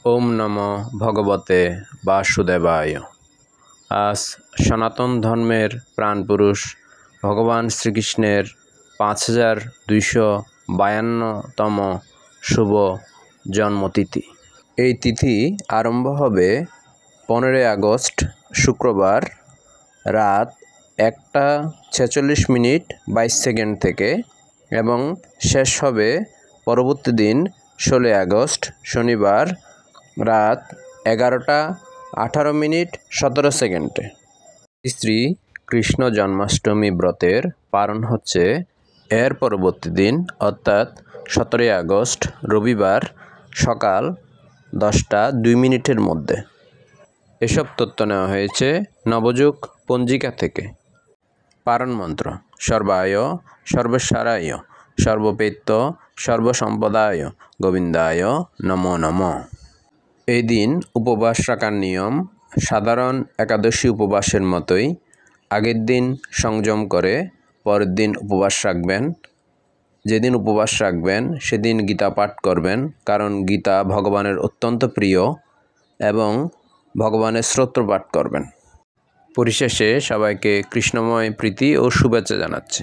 ওম নমো ভগবতে বাসুদেবায়। আজ সনাতন ধর্মের প্রাণপুরুষ ভগবান শ্রীকৃষ্ণের 5252তম শুভ জন্মতিথি। এই তিথি আরম্ভ হবে 15 আগস্ট শুক্রবার রাত 1:46 থেকে এবং শেষ হবে পরবর্তী দিন 16 আগস্ট শনিবার রাত 11:18:17। শ্রী কৃষ্ণ জন্মাষ্টমী ব্রতের পালন হচ্ছে এর পরবর্তী দিন অর্থাৎ 17 আগস্ট রবিবার সকাল 10:02 মধ্যে। এসব তথ্য নেওয়া হয়েছে নবযুগ পঞ্জিকা থেকে। পারণ মন্ত্র: সর্বায় সর্বেশ্বরায় সর্বপেত্য সর্বসম্পদায় গোবিন্দায় নমো নমঃ। এই দিন উপবাস রাখার নিয়ম সাধারণ একাদশী উপবাসের মতোই। আগের দিন সংযম করে পরের দিন উপবাস রাখবেন। যেদিন উপবাস রাখবেন সেদিন গীতা পাঠ করবেন, কারণ গীতা ভগবানের অত্যন্ত প্রিয়, এবং ভগবানের স্তোত্র পাঠ করবেন। পরিশেষে সবাইকে কৃষ্ণময় প্রীতি ও শুভেচ্ছা জানাচ্ছি।